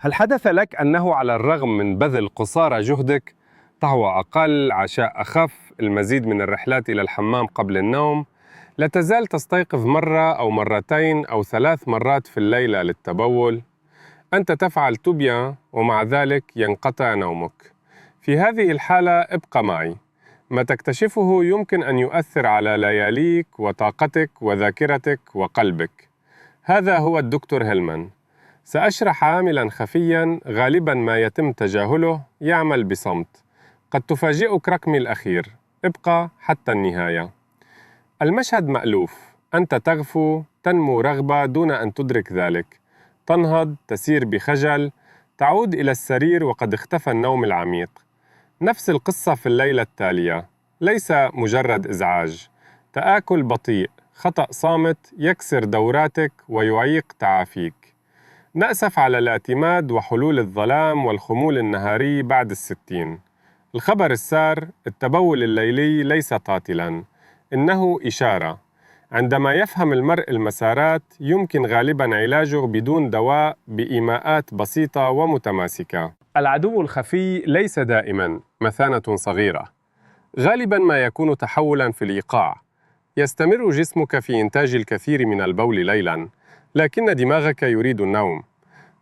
هل حدث لك أنه على الرغم من بذل قصارى جهدك، طهو أقل، عشاء أخف، المزيد من الرحلات إلى الحمام قبل النوم، لا تزال تستيقظ مرة أو مرتين أو 3 مرات في الليلة للتبول؟ أنت تفعل توبيا ومع ذلك ينقطع نومك. في هذه الحالة ابقى معي. ما تكتشفه يمكن أن يؤثر على لياليك وطاقتك وذاكرتك وقلبك. هذا هو الدكتور هيلمان. سأشرح عاملاً خفياً غالباً ما يتم تجاهله يعمل بصمت. قد تفاجئك رقمي الأخير. ابقى حتى النهاية. المشهد مألوف. أنت تغفو، تنمو رغبة دون أن تدرك ذلك. تنهض، تسير بخجل، تعود إلى السرير وقد اختفى النوم العميق. نفس القصة في الليلة التالية. ليس مجرد إزعاج. تآكل بطيء، خطأ صامت يكسر دوراتك ويعيق تعافيك. نأسف على الاعتماد وحلول الظلام والخمول النهاري بعد 60. الخبر السار: التبول الليلي ليس قاتلاً، إنه إشارة. عندما يفهم المرء المسارات يمكن غالباً علاجه بدون دواء بإيماءات بسيطة ومتماسكة. العدو الخفي ليس دائماً مثانة صغيرة. غالباً ما يكون تحولاً في الإيقاع. يستمر جسمك في إنتاج الكثير من البول ليلاً، لكن دماغك يريد النوم.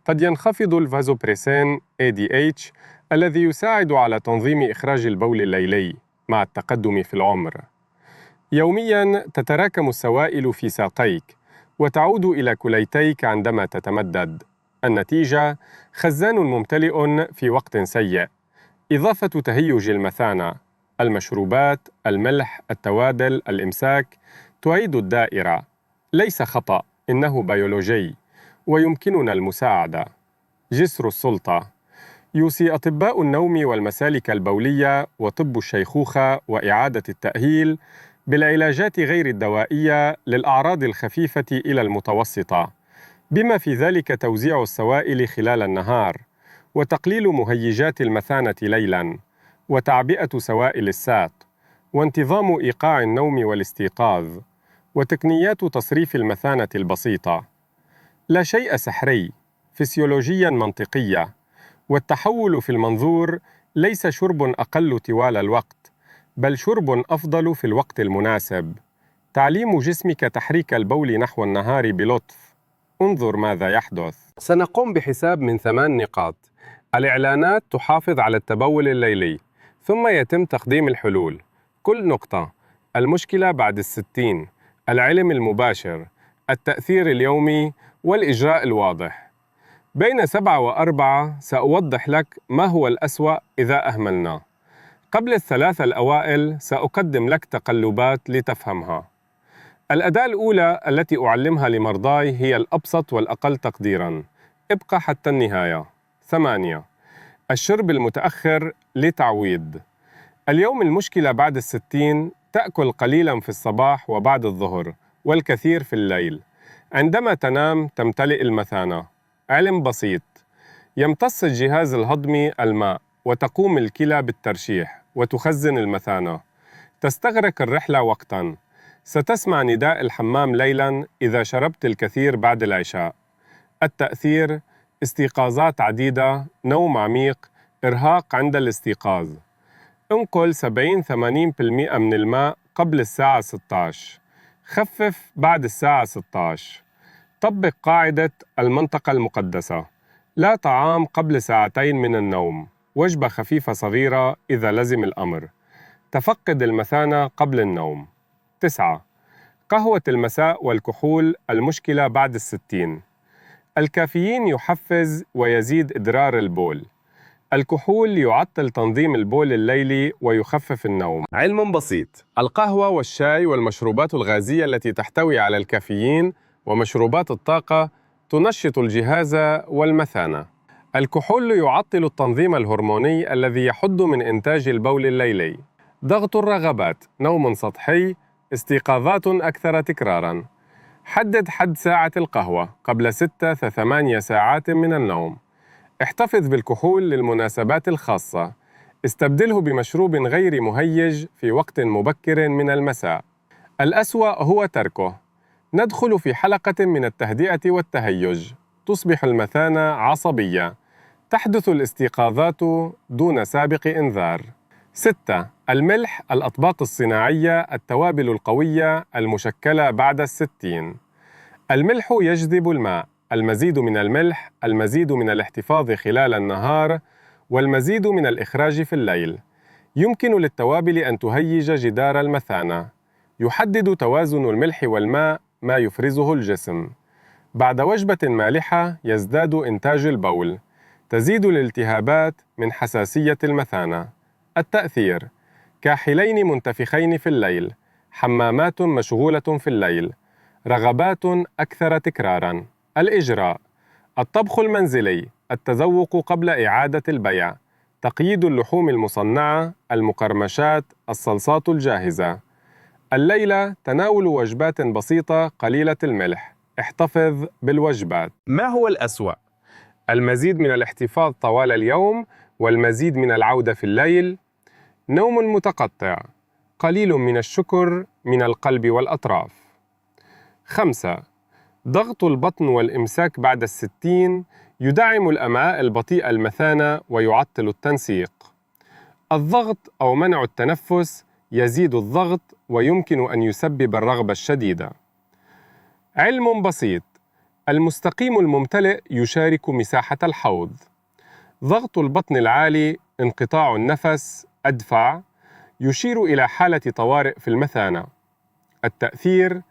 قد ينخفض الفازوبريسين ADH الذي يساعد على تنظيم إخراج البول الليلي مع التقدم في العمر. يومياً تتراكم السوائل في ساقيك وتعود إلى كليتيك عندما تتمدد. النتيجة: خزان ممتلئ في وقت سيء. إضافة تهيج المثانة، المشروبات، الملح، التوادل، الإمساك تعيد الدائرة. ليس خطأ، إنه بيولوجي ويمكننا المساعدة. جسر السلطة. يوصي أطباء النوم والمسالك البولية وطب الشيخوخة وإعادة التأهيل بالعلاجات غير الدوائية للأعراض الخفيفة إلى المتوسطة، بما في ذلك توزيع السوائل خلال النهار، وتقليل مهيجات المثانة ليلاً، وتعبئة سوائل الساق، وانتظام إيقاع النوم والاستيقاظ، وتقنيات تصريف المثانة البسيطة. لا شيء سحري، فسيولوجياً منطقية. والتحول في المنظور ليس شرب أقل طوال الوقت، بل شرب أفضل في الوقت المناسب. تعليم جسمك تحريك البول نحو النهار بلطف. انظر ماذا يحدث. سنقوم بحساب من 8 نقاط. الإعلانات تحافظ على التبول الليلي، ثم يتم تقديم الحلول. كل نقطة: المشكلة بعد 60، العلم المباشر، التأثير اليومي، والإجراء الواضح. بين 7 و4 سأوضح لك ما هو الأسوأ إذا أهملنا. قبل ال3 الأوائل سأقدم لك تقلبات لتفهمها. الأداة الأولى التي أعلمها لمرضاي هي الأبسط والأقل تقديراً. ابقى حتى النهاية. 8. الشرب المتأخر لتعويض. اليوم المشكلة بعد 60. تأكل قليلاً في الصباح وبعد الظهر، والكثير في الليل. عندما تنام تمتلئ المثانة. علم بسيط: يمتص الجهاز الهضمي الماء، وتقوم الكلى بالترشيح، وتخزن المثانة. تستغرق الرحلة وقتاً. ستسمع نداء الحمام ليلاً إذا شربت الكثير بعد العشاء. التأثير: استيقاظات عديدة، نوم عميق، إرهاق عند الاستيقاظ. انقل 70-80% من الماء قبل الساعة 16. خفف بعد الساعة 16. طبق قاعدة المنطقة المقدسة: لا طعام قبل 2 من النوم، وجبة خفيفة صغيرة إذا لزم الأمر. تفقد المثانة قبل النوم. 9. قهوة المساء والكحول، المشكلة بعد 60. الكافيين يحفز ويزيد إدرار البول. الكحول يعطل تنظيم البول الليلي ويخفف النوم. علم بسيط: القهوة والشاي والمشروبات الغازية التي تحتوي على الكافيين ومشروبات الطاقة تنشط الجهاز والمثانة. الكحول يعطل التنظيم الهرموني الذي يحد من إنتاج البول الليلي. ضغط الرغبات: نوم سطحي، استيقاظات أكثر تكراراً. حدد حد ساعة القهوة قبل 6-8 ساعات من النوم. احتفظ بالكحول للمناسبات الخاصة. استبدله بمشروب غير مهيج في وقت مبكر من المساء. الأسوأ هو تركه. ندخل في حلقة من التهدئة والتهيج. تصبح المثانة عصبية. تحدث الاستيقاظات دون سابق إنذار. 6. الملح، الأطباق الصناعية، التوابل القوية المشكلة بعد 60. الملح يجذب الماء، المزيد من الملح، المزيد من الاحتفاظ خلال النهار، والمزيد من الإخراج في الليل. يمكن للتوابل أن تهيج جدار المثانة. يحدد توازن الملح والماء ما يفرزه الجسم. بعد وجبة مالحة يزداد إنتاج البول. تزيد الالتهابات من حساسية المثانة. التأثير: كاحلين منتفخين في الليل، حمامات مشغولة في الليل، رغبات أكثر تكراراً. الإجراء: الطبخ المنزلي، التذوق قبل إعادة البيع، تقييد اللحوم المصنعة، المقرمشات، الصلصات الجاهزة. الليلة تناول وجبات بسيطة قليلة الملح. احتفظ بالوجبات. ما هو الأسوأ؟ المزيد من الاحتفاظ طوال اليوم والمزيد من العودة في الليل. نوم متقطع، قليل من الشكر من القلب والأطراف. 5. ضغط البطن والإمساك بعد 60 يدعم الأمعاء البطيئة المثانة ويعطل التنسيق. الضغط أو منع التنفس يزيد الضغط ويمكن أن يسبب الرغبة الشديدة. علم بسيط: المستقيم الممتلئ يشارك مساحة الحوض. ضغط البطن العالي، انقطاع النفس، أدفع، يشير إلى حالة طوارئ في المثانة. التأثير: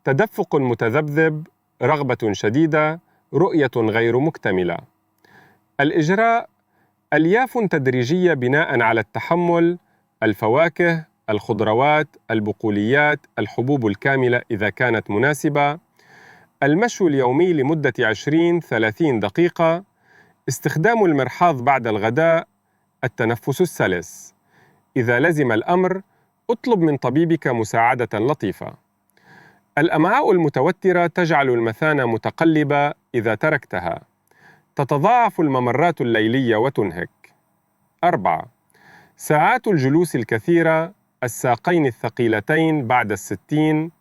تدفق متذبذب، رغبة شديدة، رؤية غير مكتملة. الإجراء: ألياف تدريجية بناء على التحمل، الفواكه، الخضروات، البقوليات، الحبوب الكاملة إذا كانت مناسبة، المشي اليومي لمدة 20-30 دقيقة، استخدام المرحاض بعد الغداء، التنفس السلس. إذا لزم الأمر، اطلب من طبيبك مساعدة لطيفة. الأمعاء المتوترة تجعل المثانة متقلبة إذا تركتها. تتضاعف الممرات الليلية وتنهك. 4. ساعات الجلوس الكثيرة، الساقين الثقيلتين بعد 60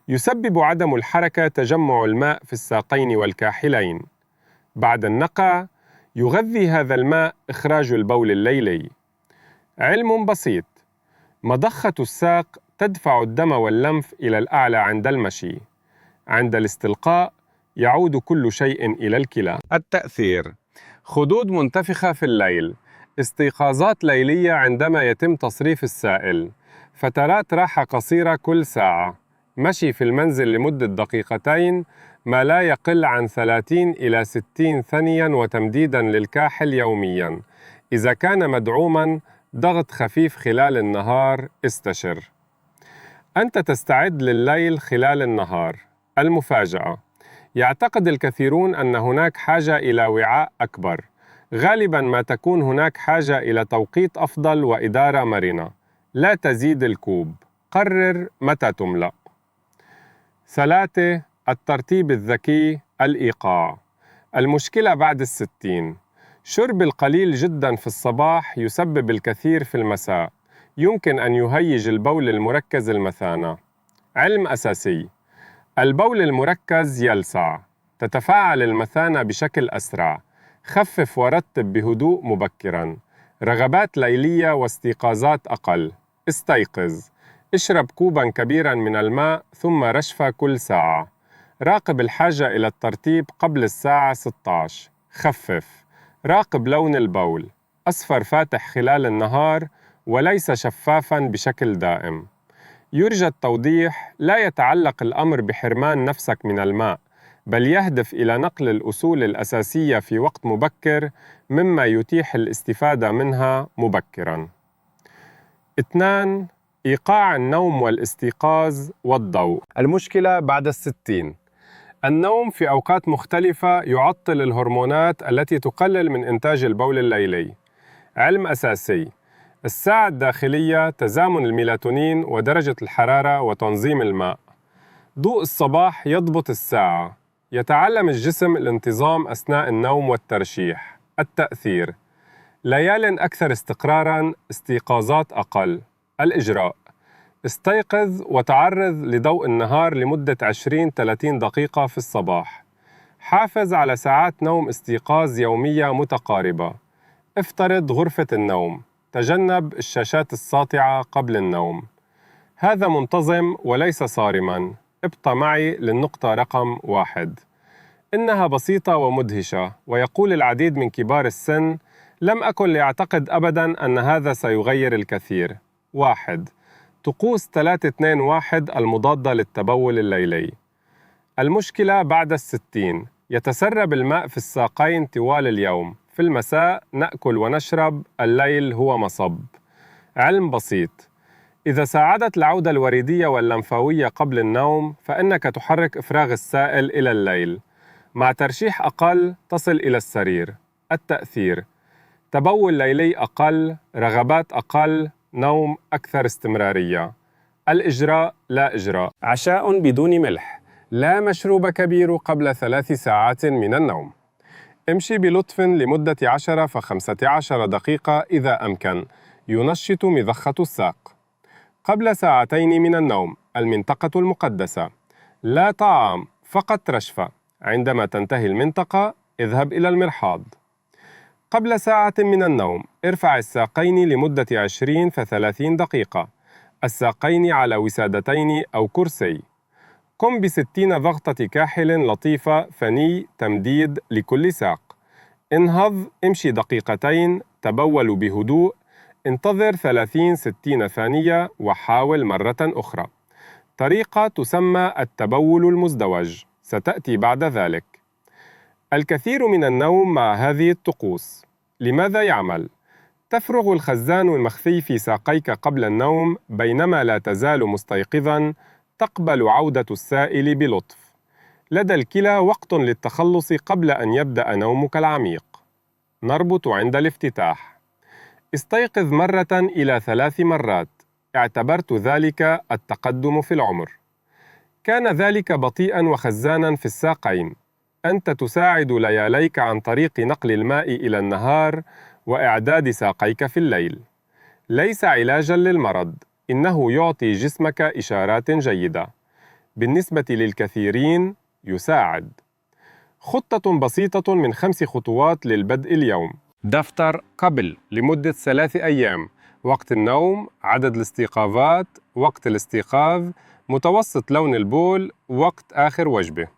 يسبب عدم الحركة تجمع الماء في الساقين والكاحلين. بعد النقع يغذي هذا الماء إخراج البول الليلي. علم بسيط: مضخة الساق تدفع الدم واللمف إلى الأعلى عند المشي. عند الاستلقاء يعود كل شيء إلى الكلى. التأثير: خدود منتفخة في الليل، استيقاظات ليلية عندما يتم تصريف السائل، فترات راحة قصيرة كل ساعة، مشي في المنزل لمدة دقيقتين ما لا يقل عن 30 إلى 60 ثانياً وتمديداً للكاحل يومياً. إذا كان مدعوماً ضغط خفيف خلال النهار، استشر. أنت تستعد لليل خلال النهار. المفاجأة: يعتقد الكثيرون أن هناك حاجة إلى وعاء أكبر. غالباً ما تكون هناك حاجة إلى توقيت أفضل وإدارة مرنة. لا تزيد الكوب. قرر متى تملأ. 3. الترتيب الذكي، الإيقاع. المشكلة بعد 60: شرب القليل جداً في الصباح يسبب الكثير في المساء. يمكن أن يهيج البول المركز المثانة. علم أساسي: البول المركز يلسع، تتفاعل المثانة بشكل أسرع. خفف ورتب بهدوء مبكراً. رغبات ليلية واستيقاظات أقل. استيقظ. اشرب كوباً كبيراً من الماء ثم رشفة كل ساعة. راقب الحاجة إلى الترتيب قبل الساعة 16. خفف. راقب لون البول، أصفر فاتح خلال النهار وليس شفافاً بشكل دائم. يرجى التوضيح: لا يتعلق الأمر بحرمان نفسك من الماء، بل يهدف إلى نقل الأصول الأساسية في وقت مبكر مما يتيح الاستفادة منها مبكراً. 2. إيقاع النوم والاستيقاظ والضوء. المشكلة بعد 60: النوم في أوقات مختلفة يعطل الهرمونات التي تقلل من إنتاج البول الليلي. علم أساسي: الساعة الداخلية، تزامن الميلاتونين ودرجة الحرارة وتنظيم الماء. ضوء الصباح يضبط الساعة. يتعلم الجسم الانتظام أثناء النوم والترشيح. التأثير: ليال أكثر استقراراً، استيقاظات أقل. الإجراء: استيقظ وتعرض لضوء النهار لمدة 20-30 دقيقة في الصباح. حافظ على ساعات نوم استيقاظ يومية متقاربة. افترض غرفة النوم. تجنب الشاشات الساطعة قبل النوم. هذا منتظم وليس صارماً. ابقى معي للنقطة رقم 1. إنها بسيطة ومدهشة، ويقول العديد من كبار السن: لم أكن لأعتقد أبداً أن هذا سيغير الكثير. 1. طقوس 3-2-1 المضادة للتبول الليلي. المشكلة بعد 60. يتسرب الماء في الساقين طوال اليوم. في المساء نأكل ونشرب، الليل هو مصب. علم بسيط: إذا ساعدت العودة الوريدية واللمفاوية قبل النوم، فإنك تحرك إفراغ السائل إلى الليل. مع ترشيح أقل تصل إلى السرير. التأثير: تبول ليلي أقل، رغبات أقل، نوم أكثر استمرارية. الإجراء: لا إجراء. عشاء بدون ملح. لا مشروب كبير قبل 3 ساعات من النوم. امشي بلطف لمدة 10-15 دقيقة إذا أمكن. ينشط مضخة الساق. قبل 2 ساعات من النوم، المنطقة المقدسة. لا طعام، فقط رشفة. عندما تنتهي المنطقة، اذهب إلى المرحاض. قبل 1 ساعة من النوم، ارفع الساقين لمدة 20-30 دقيقة. الساقين على وسادتين أو كرسي. قم ب60 ضغطة كاحل لطيفة ثني تمديد لكل ساق. انهض، امشي دقيقتين، تبول بهدوء، انتظر 30-60 ثانية وحاول مرة أخرى. طريقة تسمى التبول المزدوج، ستأتي بعد ذلك. الكثير من النوم مع هذه الطقوس. لماذا يعمل؟ تفرغ الخزان المخفي في ساقيك قبل النوم بينما لا تزال مستيقظاً. تقبل عودة السائل بلطف. لدى الكلى وقت للتخلص قبل أن يبدأ نومك العميق. نربط عند الافتتاح. استيقظ 1-3 مرات. اعتبرت ذلك التقدم في العمر. كان ذلك بطيئاً وخزاناً في الساقين. أنت تساعد لياليك عن طريق نقل الماء إلى النهار وإعداد ساقيك في الليل. ليس علاجاً للمرض، إنه يعطي جسمك إشارات جيدة. بالنسبة للكثيرين يساعد. خطة بسيطة من 5 خطوات للبدء اليوم. دفتر قبل لمدة 3 أيام. وقت النوم، عدد الاستيقاظات، وقت الاستيقاظ، متوسط لون البول، وقت آخر وجبة.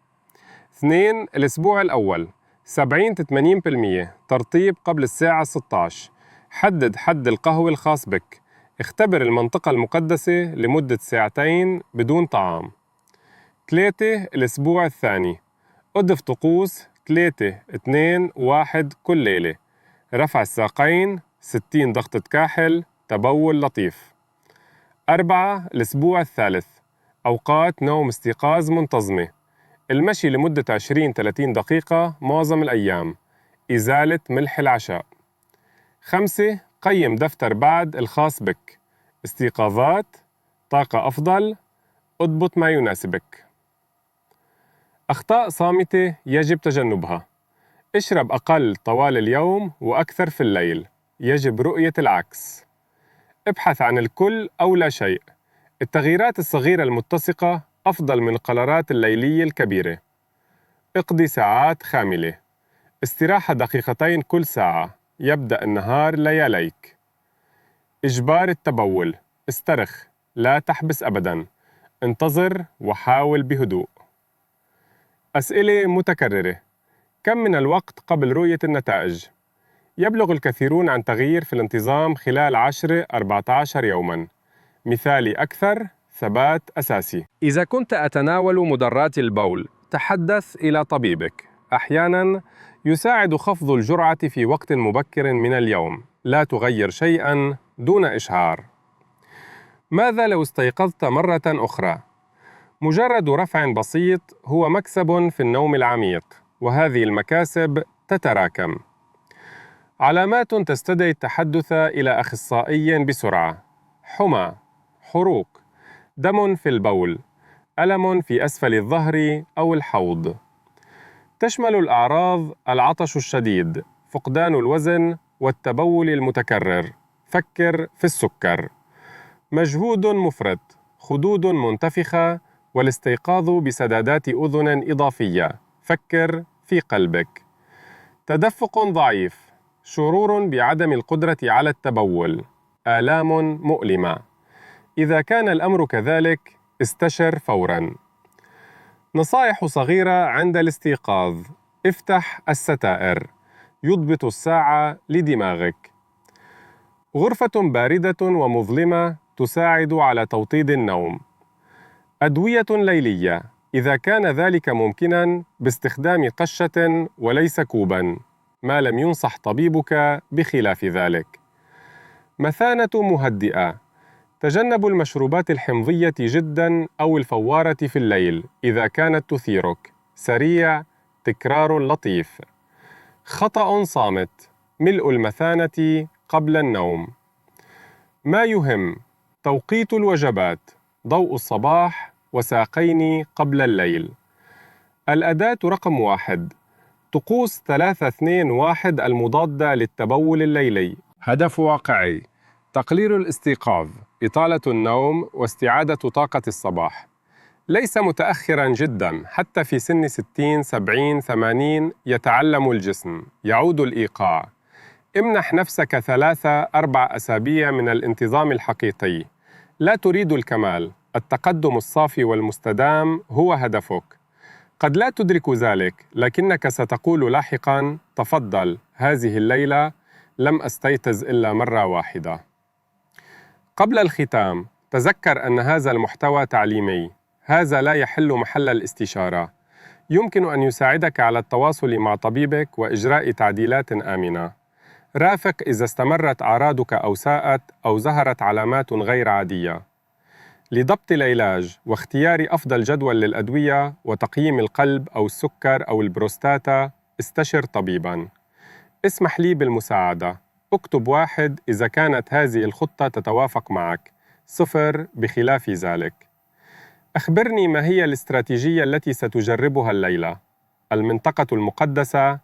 2. الأسبوع الأول 70-80% ترطيب قبل الساعة 16. حدد حد القهوة الخاص بك. اختبر المنطقة المقدسة لمدة 2 ساعات بدون طعام. 3. الأسبوع الثاني. أضف طقوس 3-2-1 كل ليلة. رفع الساقين، 60 ضغطة كاحل، تبول لطيف. 4. الأسبوع الثالث. أوقات نوم استيقاظ منتظمة. المشي لمدة 20-30 دقيقة معظم الأيام. إزالة ملح العشاء. 5. قيم دفتر بعد الخاص بك. استيقاظات، طاقة أفضل، اضبط ما يناسبك. أخطاء صامتة يجب تجنبها. اشرب أقل طوال اليوم وأكثر في الليل. يجب رؤية العكس. ابحث عن الكل أو لا شيء. التغييرات الصغيرة المتسقة أفضل من القرارات الليلية الكبيرة. اقضي ساعات خاملة. استراحة 2 دقيقة كل ساعة. يبدأ النهار لياليك. إجبار التبول. استرخ، لا تحبس أبداً. انتظر وحاول بهدوء. أسئلة متكررة. كم من الوقت قبل رؤية النتائج؟ يبلغ الكثيرون عن تغيير في الانتظام خلال 10-14 يوماً. مثالي أكثر، ثبات أساسي. إذا كنت أتناول مضرات البول، تحدث إلى طبيبك. أحياناً يساعد خفض الجرعة في وقت مبكر من اليوم. لا تغير شيئاً دون إشعار. ماذا لو استيقظت مرة أخرى؟ مجرد رفع بسيط هو مكسب في النوم العميق، وهذه المكاسب تتراكم. علامات تستدعي التحدث إلى أخصائي بسرعة: حمى، حروق، دم في البول، ألم في أسفل الظهر أو الحوض. تشمل الأعراض العطش الشديد، فقدان الوزن، والتبول المتكرر. فكر في السكر. مجهود مفرط، خدود منتفخة، والاستيقاظ بسدادات أذن إضافية. فكر في قلبك. تدفق ضعيف، شعور بعدم القدرة على التبول، آلام مؤلمة. إذا كان الأمر كذلك، استشر فوراً. نصائح صغيرة عند الاستيقاظ: افتح الستائر، يضبط الساعة لدماغك. غرفة باردة ومظلمة تساعد على توطيد النوم. أدوية ليلية، إذا كان ذلك ممكناً باستخدام قشة وليس كوباً، ما لم ينصح طبيبك بخلاف ذلك. مثانة مهدئة، تجنب المشروبات الحمضية جداً أو الفوارة في الليل إذا كانت تثيرك. سريع، تكرار لطيف. خطأ صامت، ملء المثانة قبل النوم. ما يهم: توقيت الوجبات، ضوء الصباح وساقين قبل الليل. الأداة رقم 1: طقوس 3-2-1 المضادة للتبول الليلي. هدف واقعي: تقليل الاستيقاظ، إطالة النوم، واستعادة طاقة الصباح. ليس متأخراً جداً، حتى في سن 60 70 80 يتعلم الجسم، يعود الإيقاع. امنح نفسك 3-4 أسابيع من الانتظام الحقيقي. لا تريد الكمال، التقدم الصافي والمستدام هو هدفك. قد لا تدرك ذلك، لكنك ستقول لاحقاً: تفضل، هذه الليلة لم أستيقظ إلا مرة واحدة. قبل الختام، تذكر أن هذا المحتوى تعليمي. هذا لا يحل محل الاستشارة. يمكن أن يساعدك على التواصل مع طبيبك وإجراء تعديلات آمنة. رافق إذا استمرت أعراضك أو ساءت أو ظهرت علامات غير عادية. لضبط العلاج واختيار أفضل جدول للأدوية وتقييم القلب أو السكر أو البروستاتا، استشر طبيباً. اسمح لي بالمساعدة. اكتب 1 إذا كانت هذه الخطة تتوافق معك، 0 بخلاف ذلك. أخبرني ما هي الاستراتيجية التي ستجربها الليلة؟ المنطقة المقدسة،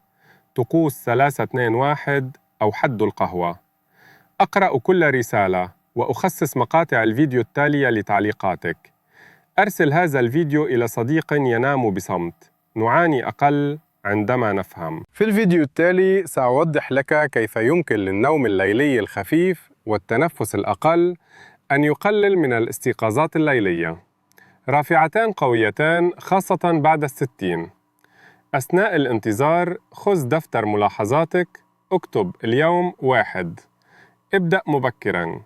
طقوس 3-2-1 أو حد القهوة. أقرأ كل رسالة وأخصص مقاطع الفيديو التالية لتعليقاتك. أرسل هذا الفيديو إلى صديق ينام بصمت. نعاني أقل عندما نفهم. في الفيديو التالي سأوضح لك كيف يمكن للنوم الليلي الخفيف والتنفس الأقل أن يقلل من الاستيقاظات الليلية. رافعتان قويتان، خاصة بعد 60. أثناء الانتظار، خذ دفتر ملاحظاتك. اكتب اليوم 1: ابدأ مبكراً.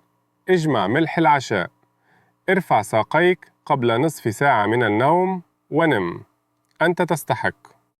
اجمع ملح العشاء. ارفع ساقيك قبل نصف ساعة من النوم ونم. أنت تستحق.